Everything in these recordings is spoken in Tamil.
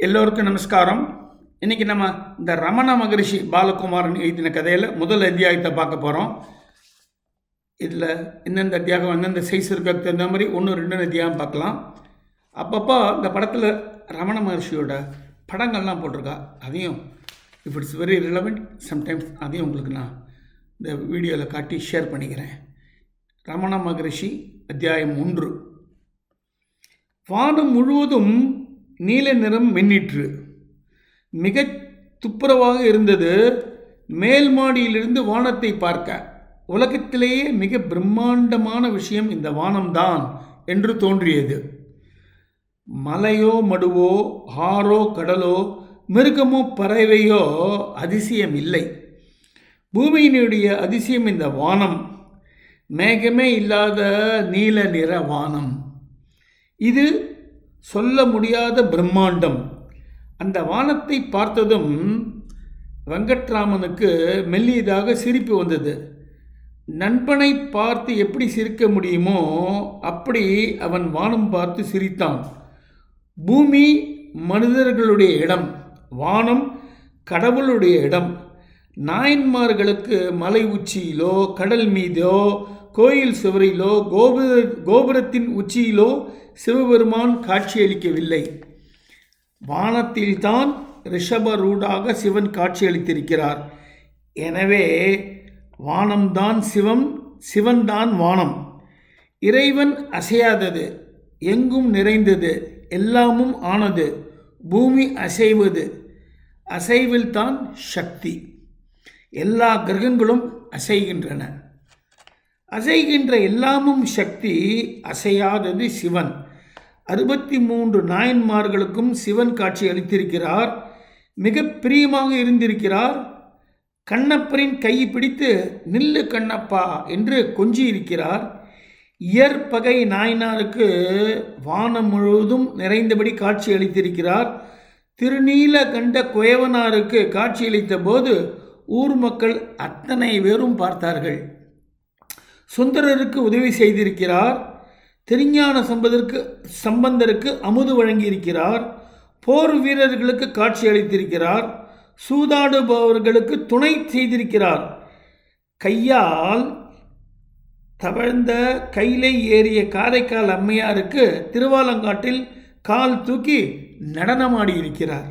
எல்லோருக்கும் நமஸ்காரம். இன்றைக்கி நம்ம இந்த ரமண மகரிஷி பாலகுமாரன் எழுதின கதையில் முதல் அத்தியாயத்தை பார்க்க போகிறோம். இதில் எந்தெந்த அத்தியாயம் எந்தெந்த சைஸ் இருக்கிறதுக்கு தகுந்த மாதிரி 1-2 அத்தியாயம் பார்க்கலாம். அப்பப்போ இந்த படத்தில் ரமண மகரிஷியோட படங்கள்லாம் போட்டிருக்கா. அதையும் if it's very relevant sometimes அதையும் உங்களுக்கு நான் இந்த வீடியோவில் காட்டி ஷேர் பண்ணிக்கிறேன். ரமண மகரிஷி அத்தியாயம் 1. வானம் முழுவதும் நீல நிறம் மின்னிற்று. மிக துப்புரவாக இருந்தது. மேல் மாடியிலிருந்து வானத்தை பார்க்க உலகத்திலேயே மிக பிரம்மாண்டமான விஷயம் இந்த வானம்தான் என்று தோன்றியது. மலையோ மடுவோ ஆறோ கடலோ மிருகமோ பறவையோ அதிசயம் இல்லை. பூமியினுடைய அதிசயம் இந்த வானம். மேகமே இல்லாத நீல நிற வானம். இது சொல்ல முடியாத பிரம்மாண்டம். அந்த வானத்தை பார்த்ததும் வெங்கட்ராமனுக்கு மெல்லியதாக சிரிப்பு வந்தது. நண்பனை பார்த்து எப்படி சிரிக்க முடியுமோ அப்படி அவன் வானம் பார்த்து சிரித்தான். பூமி மனிதர்களுடைய இடம், வானம் கடவுளுடைய இடம். நாயன்மார்களுக்கு மலை உச்சியிலோ கடல் மீதோ கோயில் சுவரிலோ கோபுரத்தின் உச்சியிலோ சிவபெருமான் காட்சியளிக்கவில்லை. வானத்தில்தான் ரிஷபரூடாக சிவன் காட்சியளித்திருக்கிறார். எனவே வானம்தான் சிவம், சிவன்தான் வானம். இறைவன் அசையாதது, எங்கும் நிறைந்தது, எல்லாமும் ஆனது. பூமி அசைவது, அசைவில்தான் சக்தி. எல்லா கிரகங்களும் அசைகின்றன. அசைகின்ற எல்லாமும் சக்தி, அசையாதது சிவன். 63 நாயன்மார்களுக்கும் சிவன் காட்சி அளித்திருக்கிறார். மிக பிரியமாக இருந்திருக்கிறார். கண்ணப்பரின் கையை பிடித்து நில்லு கண்ணப்பா என்று கொஞ்சி இருக்கிறார். இயற்பகை நாயனாருக்கு வானம் முழுவதும் நிறைந்தபடி காட்சி அளித்திருக்கிறார். திருநீல கண்ட குயவனாருக்கு காட்சியளித்த போது ஊர் மக்கள் அத்தனை பேரும் பார்த்தார்கள். சுந்தரருக்கு உதவி செய்திருக்கிறார். திருஞான சம்பந்தருக்கு அமுது வழங்கியிருக்கிறார். போர் வீரர்களுக்கு காட்சி அளித்திருக்கிறார். சூதாடுபவர்களுக்கு துணை செய்திருக்கிறார். கையால் தவழ்ந்த கையிலே ஏறிய காரைக்கால் அம்மையாருக்கு திருவாலங்காட்டில் கால் தூக்கி நடனமாடியிருக்கிறார்.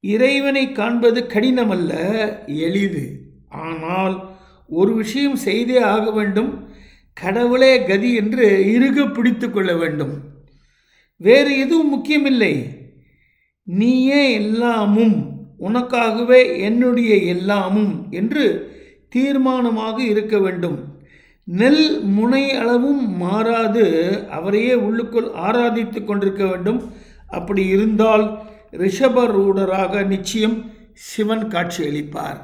இறைவனை காண்பது கடினமல்ல, எளிது. ஆனால் ஒரு விஷயம் செய்தே ஆக வேண்டும். கடவுளே கதி என்று இறுக பிடித்து கொள்ள வேண்டும். வேறு எதுவும் முக்கியமில்லை. நீயே எல்லாமும், உனக்காகவே என்னுடைய எல்லாமும் என்று தீர்மானமாக இருக்க வேண்டும். நெல் முனை அளவும் மாறாது அவரையே உள்ளுக்குள் ஆராதித்து கொண்டிருக்க வேண்டும். அப்படி இருந்தால் ரிஷபரூடராக நிச்சயம் சிவன் காட்சி அளிப்பார்.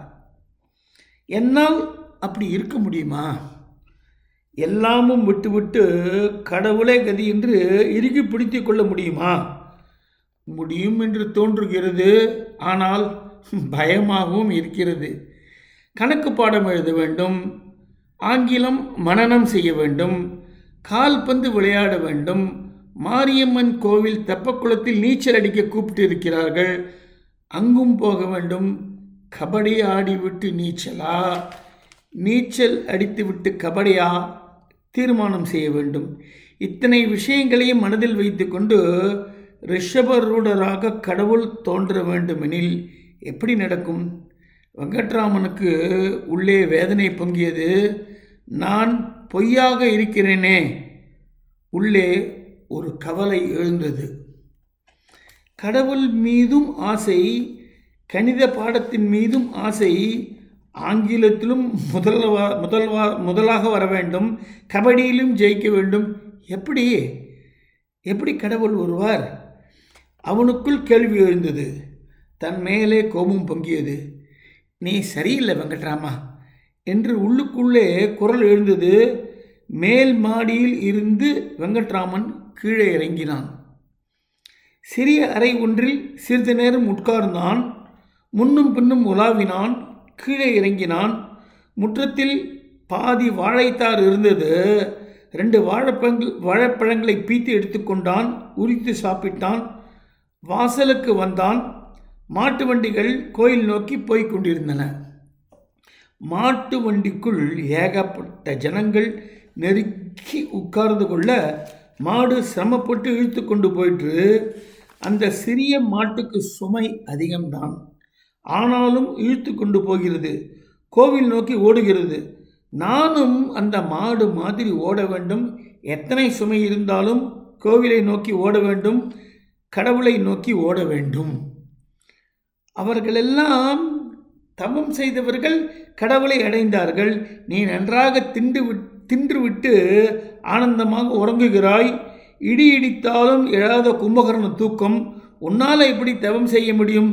என்னால் அப்படி இருக்க முடியுமா? எல்லாமும் விட்டுவிட்டு கடவுளே கதி என்று இறுகி பிடித்து கொள்ள முடியுமா? முடியும் என்று தோன்றுகிறது. ஆனால் பயமாகவும் இருக்கிறது. கணக்கு பாடம் எழுத வேண்டும், ஆங்கிலம் மனனம் செய்ய வேண்டும், கால்பந்து விளையாட வேண்டும், மாரியம்மன் கோவில் தெப்பக்குளத்தில் நீச்சல் அடிக்க கூப்பிட்டு இருக்கிறார்கள், அங்கும் போக வேண்டும். கபடி ஆடிவிட்டு நீச்சலா, நீச்சல் அடித்துவிட்டு கபடியா, தீர்மானம் செய்ய வேண்டும். இத்தனை விஷயங்களையும் மனதில் வைத்து கொண்டு ரிஷபரூடராக கடவுள் தோன்ற வேண்டுமெனில் எப்படி நடக்கும்? வெங்கட்ராமனுக்கு உள்ளே வேதனை பொங்கியது. நான் பொய்யாக இருக்கிறேனே. உள்ளே ஒரு கவலை எழுந்தது. கடவுள் மீதும் ஆசை, கணித பாடத்தின் மீதும் ஆசை. ஆங்கிலத்திலும் முதலாக வர வேண்டும், கபடியிலும் ஜெயிக்க வேண்டும். எப்படி கடவுள் வருவார்? அவனுக்குள் கேள்வி எழுந்தது. தன் மேலே கோபம் பொங்கியது. நீ சரியில்லை வெங்கட்ராமா என்று உள்ளுக்குள்ளே குரல் எழுந்தது. மேல் மாடியில் இருந்து வெங்கட்ராமன் கீழே இறங்கினான். சிறிய அறை ஒன்றில் சிறிது நேரம் உட்கார்ந்தான். முன்னும் பின்னும் உலாவினான். கீழே இறங்கினான். முற்றத்தில் பாதி வாழைத்தார் இருந்தது. 2 வாழைப்பழங்களை பீத்து எடுத்துக்கொண்டான். உரித்து சாப்பிட்டான். வாசலுக்கு வந்தான். மாட்டு வண்டிகள் கோயில் நோக்கி போய்க் கொண்டிருந்தன. மாட்டு வண்டிக்குள் ஏகப்பட்ட ஜனங்கள் நெருக்கி உட்கார்ந்து கொள்ள மாடு சிரமப்பட்டு இழுத்து கொண்டு போயிட்டு. அந்த சிறிய மாட்டுக்கு சுமை அதிகம்தான், ஆனாலும் இழுத்து கொண்டு போகிறது, கோவில் நோக்கி ஓடுகிறது. நானும் அந்த மாடு மாதிரி ஓட வேண்டும். எத்தனை சுமை இருந்தாலும் கோவிலை நோக்கி ஓட வேண்டும், கடவுளை நோக்கி ஓட வேண்டும். அவர்களெல்லாம் தவம் செய்தவர்கள் கடவுளை அடைந்தார்கள். நீ நன்றாக தின்றுவிட்டு ஆனந்தமாக உறங்குகிறாய். இடி இடித்தாலும் எழாத கும்பகர்ண தூக்கம். உன்னால் எப்படி தவம் செய்ய முடியும்?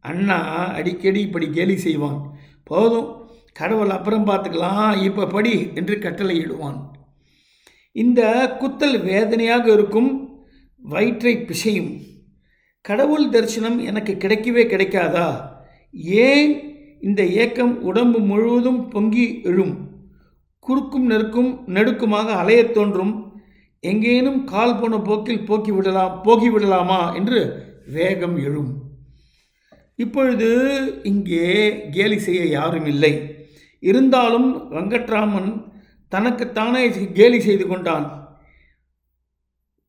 அண்ணா அடிக்கடி இப்படி கேலி செய்வான். போதும், கடவுள் அப்புறம் பார்த்துக்கலாம், இப்போ படி என்று கட்டளையிடுவான். இந்த குத்தல் வேதனையாக இருக்கும், வயிற்றை பிசையும். கடவுள் தரிசனம் எனக்கு கிடைக்கவே கிடைக்காதா? ஏன் இந்த ஏக்கம் உடம்பு முழுவதும் பொங்கி எழும். குறுக்கும் நெடுக்குமாக அலையத் தோன்றும். எங்கேனும் கால் போன போக்கில் போகிவிடலாமா என்று வேகம் எழும். இப்பொழுது இங்கே கேலி செய்ய யாரும் இல்லை. இருந்தாலும் வெங்கட்ராமன் தனக்குத்தானே கேலி செய்து கொண்டான்.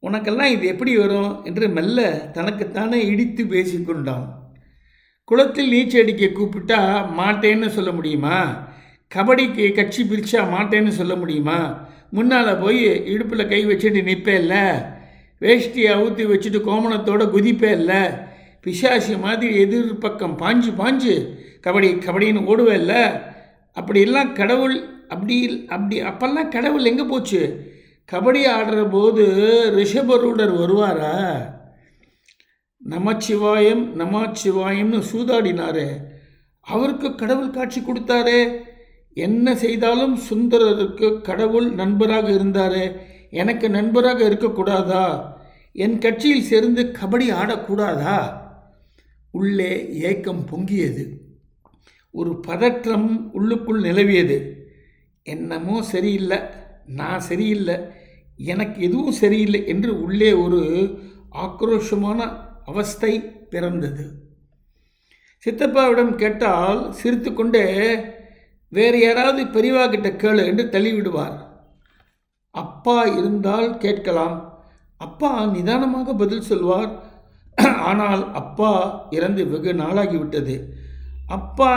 உனக்கெல்லாம் இது எப்படி வரும் என்று மெல்ல தனக்குத்தானே இடித்து பேசிக்கொண்டான். குளத்தில் நீச்சல் அடிக்க கூப்பிட்டா மாட்டேன்னு சொல்ல முடியுமா? கபடிக்கு கட்சி பிரித்தா மாட்டேன்னு சொல்ல முடியுமா? முன்னால் போய் இடுப்பில் கை வச்சுட்டு நிற்பே இல்லை, வேஷ்டியை அவுத்தி வச்சுட்டு கோமணத்தோடு குதிப்பே இல்லை, பிசாசி மாதிரி எதிர்பக்கம் பாஞ்சு கபடின்னு ஓடுவே இல்லை. அப்படிலாம் கடவுள் அப்பெல்லாம் கடவுள் எங்கே போச்சு? கபடி ஆடுற போது ரிஷபரூடர் வருவாரா? நமச்சிவாயம்னு சூதாடினாரே, அவருக்கு கடவுள் காட்சி கொடுத்தாரே. என்ன செய்தாலும் சுந்தரருக்கு கடவுள் நண்பராக இருந்தாரே, எனக்கு நண்பராக இருக்கக்கூடாதா? என் கட்சியில் சேர்ந்து கபடி ஆடக்கூடாதா? உள்ளே ஏக்கம் பொங்கியது. ஒரு பதற்றம் உள்ளுக்குள் நிலவியது. என்னமோ சரியில்லை, நான் சரியில்லை, எனக்கு எதுவும் சரியில்லை என்று உள்ளே ஒரு ஆக்ரோஷமான அவஸ்தை பிறந்தது. சித்தப்பாவிடம் கேட்டால் சிரித்து கொண்டே வேறு யாராவது பெரியவா கிட்ட கேளு என்று தள்ளிவிடுவார். அப்பா இருந்தால் கேட்கலாம். அப்பா நிதானமாக பதில் சொல்வார். ஆனால் அப்பா இறந்து வெகு நாளாகிவிட்டது. அப்பா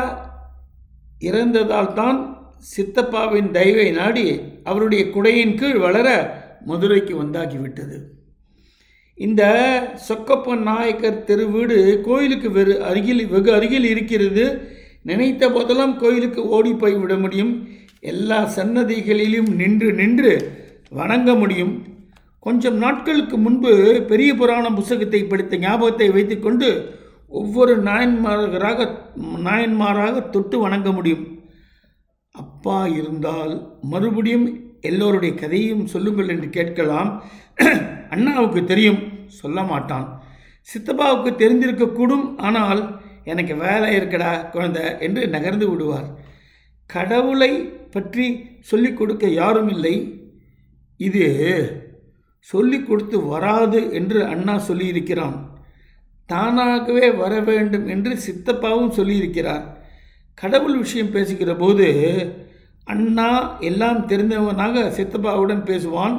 இறந்ததால் தான் சித்தப்பாவின் தயவை நாடி அவருடைய குடையின் கீழ் வளர மதுரைக்கு வந்தாகிவிட்டது. இந்த சொக்கப்பன் நாயக்கர் தெரு வீடு கோயிலுக்கு வெகு அருகில் இருக்கிறது. நினைத்த போதெல்லாம் கோயிலுக்கு ஓடி போய் விட முடியும். எல்லா சன்னதிகளிலும் நின்று வணங்க முடியும். கொஞ்சம் நாட்களுக்கு முன்பு பெரிய புராண புத்தகத்தை படித்த ஞாபகத்தை வைத்துக்கொண்டு ஒவ்வொரு நாயன்மாராக தொட்டு வணங்க முடியும். அப்பா இருந்தால் மறுபடியும் எல்லோருடைய கதையும் சொல்லுங்கள் என்று கேட்கலாம். அண்ணாவுக்கு தெரியும், சொல்ல மாட்டான். சித்தப்பாவுக்கு தெரிந்திருக்கக்கூடும், ஆனால் எனக்கு வேலை இருக்கடா குழந்தை என்று நகர்ந்து விடுவார். கடவுளை பற்றி சொல்லிக் கொடுக்க யாரும் இல்லை. இது சொல்லிக் கொடுத்து வராது என்று அண்ணா சொல்லியிருக்கிறான். தானாகவே வர வேண்டும் என்று சித்தப்பாவும் சொல்லியிருக்கிறார். கடவுள் விஷயம் பேசுகிற போது அண்ணா எல்லாம் தெரிந்தவனாக சித்தப்பாவுடன் பேசுவான்.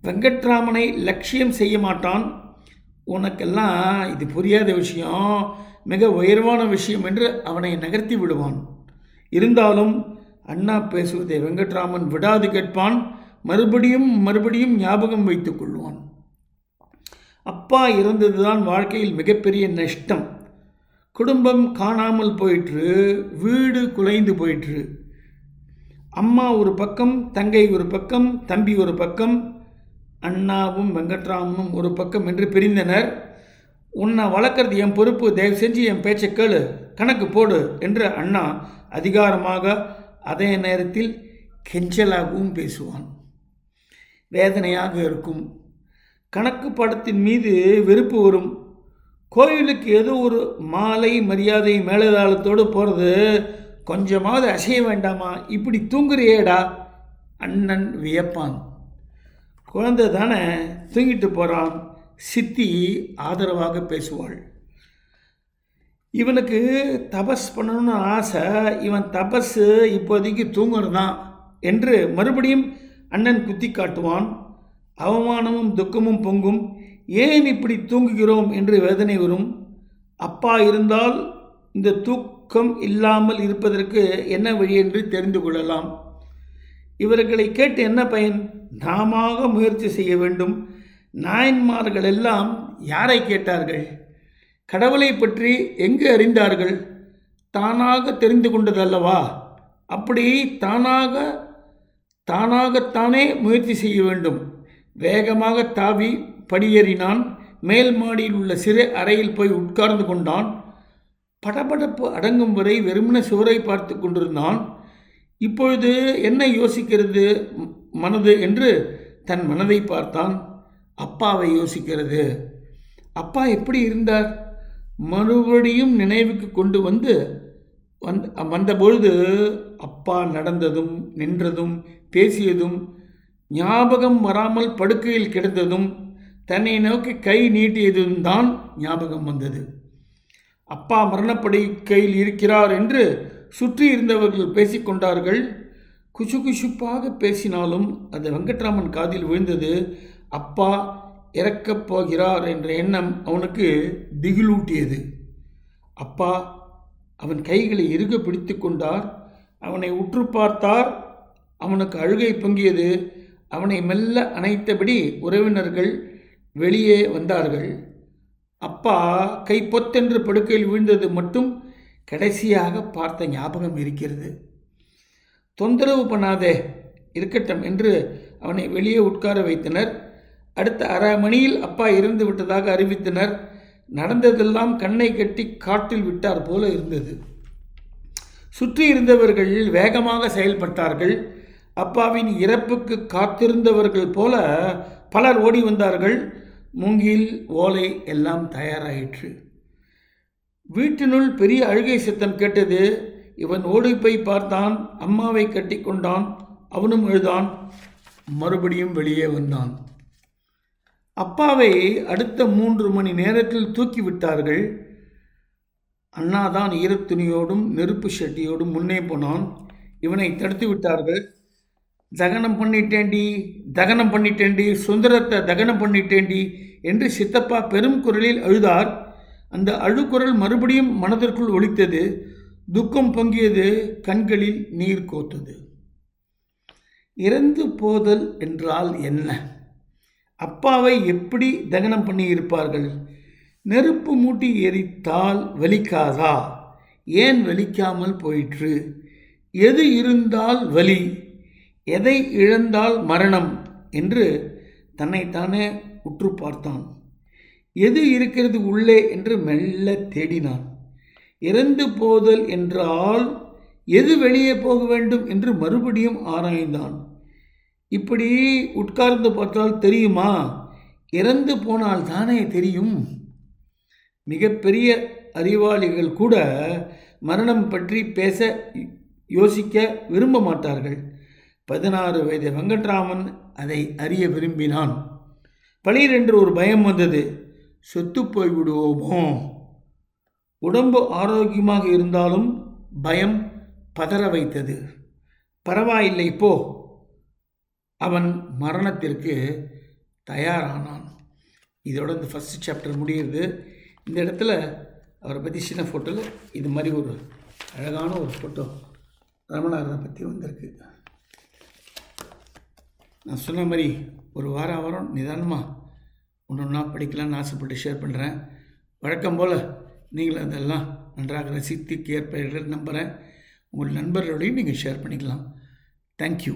வெங்கட்ராமனை லட்சியம் செய்ய மாட்டான். உனக்கெல்லாம் இது புரியாத விஷயம், மிக உயர்வான விஷயம் என்று அவனை நகர்த்தி விடுவான். இருந்தாலும் அண்ணா பேசுவதை வெங்கட்ராமன் விடாது கேட்பான். மறுபடியும் ஞாபகம் வைத்துக் கொள்வான். அப்பா இறந்ததுதான் வாழ்க்கையில் மிகப்பெரிய நஷ்டம். குடும்பம் காணாமல் போயிற்று, வீடு குலைந்து போயிற்று. அம்மா ஒரு பக்கம், தங்கை ஒரு பக்கம், தம்பி ஒரு பக்கம், அண்ணாவும் வெங்கட்ராமனும் ஒரு பக்கம் என்று பிரிந்தனர். உன்னை வளர்க்குறது என் பொறுப்பு, தயவு செஞ்சு என் பேச்சை கேளு, கணக்கு போடு என்று அண்ணா அதிகாரமாக, அதே நேரத்தில் கெஞ்சலாகவும் பேசுவான். வேதனையாக இருக்கும். கணக்கு படத்தின் மீது வெறுப்பு வரும். கோயிலுக்கு ஏதோ ஒரு மாலை மரியாதை மேலதாளத்தோடு போகிறது, கொஞ்சமாவது அசைய வேண்டாமா? இப்படி தூங்குறியேடா? அண்ணன் வியப்பான். குழந்தை தானே, தூங்கிட்டு போகிறான், சித்தி ஆதரவாக பேசுவாள். இவனுக்கு தபஸ் பண்ணணும்னு ஆசை, இவன் தபஸு இப்போதைக்கு தூங்குறது தான் என்று மறுபடியும் அண்ணன் குத்தி காட்டுவான். அவமானமும் துக்கமும் பொங்கும். ஏன் இப்படி தூங்குகிறோம் என்று வேதனை வரும். அப்பா இருந்தால் இந்த தூக்கம் இல்லாமல் இருப்பதற்கு என்ன வழி என்று தெரிந்து கொள்ளலாம். இவர்களை கேட்டு என்ன பயன்? நாம முயற்சி செய்ய வேண்டும். நாயன்மார்கள் எல்லாம் யாரை கேட்டார்கள்? கடவுளை பற்றி எங்கு அறிந்தார்கள்? தானாக தெரிந்து கொண்டதல்லவா? அப்படி தானாகத்தானே முயற்சி செய்ய வேண்டும். வேகமாக தாவி படியேறினான். மேல் மாடியில் உள்ள சிறு அறையில் போய் உட்கார்ந்து கொண்டான். படபடப்பு அடங்கும் வரை வெறுமன சுவரை பார்த்து கொண்டிருந்தான். இப்பொழுது என்ன யோசிக்கிறது மனது என்று தன் மனதை பார்த்தான். அப்பாவை யோசிக்கிறது. அப்பா எப்படி இருந்தார்? மறுபடியும் நினைவுக்கு கொண்டு வந்தபொழுது அப்பா நடந்ததும் நின்றதும் பேசியதும் ஞாபகம் வராமல் படுக்கையில் கிடந்ததும் தன்னை நோக்கி கை நீட்டியதும் தான் ஞாபகம் வந்தது. அப்பா மரணப்படுக்கையில் இருக்கிறார் என்று சுற்றி இருந்தவர்கள் பேசிக்கொண்டார்கள். குசுகுசுப்பாக பேசினாலும் அது வெங்கட்ராமன் காதில் விழுந்தது. அப்பா இறக்கப் போகிறார் என்ற எண்ணம் அவனுக்கு திகிலூட்டியது. அப்பா அவன் கைகளை இறுக பிடித்து கொண்டார். அவனை உற்று பார்த்தார். அவனுக்கு அழுகை பொங்கியது. அவனை மெல்ல அணைத்தபடி உறவினர்கள் வெளியே வந்தார்கள். அப்பா கை பொத்தென்று படுக்கையில் விழுந்தது மட்டும் கடைசியாக பார்த்த ஞாபகம் இருக்கிறது. தொந்தரவு பண்ணாதே, இருக்கட்டும் என்று அவனை வெளியே உட்கார வைத்தனர். அடுத்த அரை மணியில் அப்பா இறந்து விட்டதாக அறிவித்தனர். நடந்ததெல்லாம் கண்ணை கட்டி காட்டில் விட்டார் போல இருந்தது. சுற்றி இருந்தவர்கள் வேகமாக செயல்பட்டார்கள். அப்பாவின் இறப்புக்கு காத்திருந்தவர்கள் போல பலர் ஓடி வந்தார்கள். மூங்கில் ஓலை எல்லாம் தயாராயிற்று. வீட்டினுள் பெரிய அழுகை சத்தம் கேட்டது. இவன் ஓடி போய் பார்த்தான். அம்மாவை கட்டி கொண்டான். அவனும் அழுதான். மறுபடியும் வெளியே வந்தான். அப்பாவை அடுத்த 3 மணி நேரத்தில் தூக்கிவிட்டார்கள். அண்ணாதான் ஈரத்துணியோடும் நெருப்பு சட்டியோடும் முன்னே போனான். இவனை தடுத்து விட்டார்கள். தகனம் பண்ணிட்டேண்டி, சுந்தரத்தை தகனம் பண்ணிட்டேண்டி என்று சித்தப்பா பெரும் குரலில் அழுதார். அந்த அழுகுரல் மறுபடியும் மனதிற்குள் ஒலித்தது. துக்கம் பொங்கியது. கண்களில் நீர் கோத்தது. இறந்து போதல் என்றால் என்ன? அப்பாவை எப்படி தகனம் பண்ணி இருப்பார்கள்? நெருப்பு மூட்டி எரித்தால் வலிக்காதா? ஏன் வலிக்காமல் போயிற்று? எது இருந்தால் வலி, எதை இழந்தால் மரணம் என்று தன்னைத்தானே உற்று பார்த்தான். எது இருக்கிறது உள்ளே என்று மெல்ல தேடினான். இறந்து போதல் என்றால் எது வெளியே போக வேண்டும் என்று மறுபடியும் ஆராய்ந்தான். இப்படி உட்கார்ந்து பார்த்தால் தெரியுமா? இறந்து போனால் தானே தெரியும். மிகப்பெரிய அறிவாளிகள் கூட மரணம் பற்றி பேச யோசிக்க விரும்ப மாட்டார்கள். 16 வயது வெங்கட்ராமன் அதை அறிய விரும்பினான். பளீரென்று ஒரு பயம் வந்தது. செத்து போய்விடுவோமோ? உடம்பு ஆரோக்கியமாக இருந்தாலும் பயம் பதற வைத்தது. பரவாயில்லை போ. அவன் மரணத்திற்கு தயாரானான். இதோட இந்த ஃபஸ்ட் சாப்டர் முடியுது. இந்த இடத்துல அவரை பற்றி சின்ன ஃபோட்டோவில் இது மாதிரி ஒரு அழகான ஒரு ஃபோட்டோ ரமணாரை பற்றி வந்திருக்கு. நான் சொன்ன மாதிரி ஒரு வாரம் நிதானமாக ஒன்றா படிக்கலான்னு ஆசைப்பட்டு ஷேர் பண்ணுறேன். வழக்கம் போல் நீங்களும் அதெல்லாம் நன்றாக ரசித்து கேட்பீர்கள் நம்புகிறேன். உங்கள் நண்பர்களோடையும் நீங்கள் ஷேர் பண்ணிக்கலாம். தேங்க்யூ.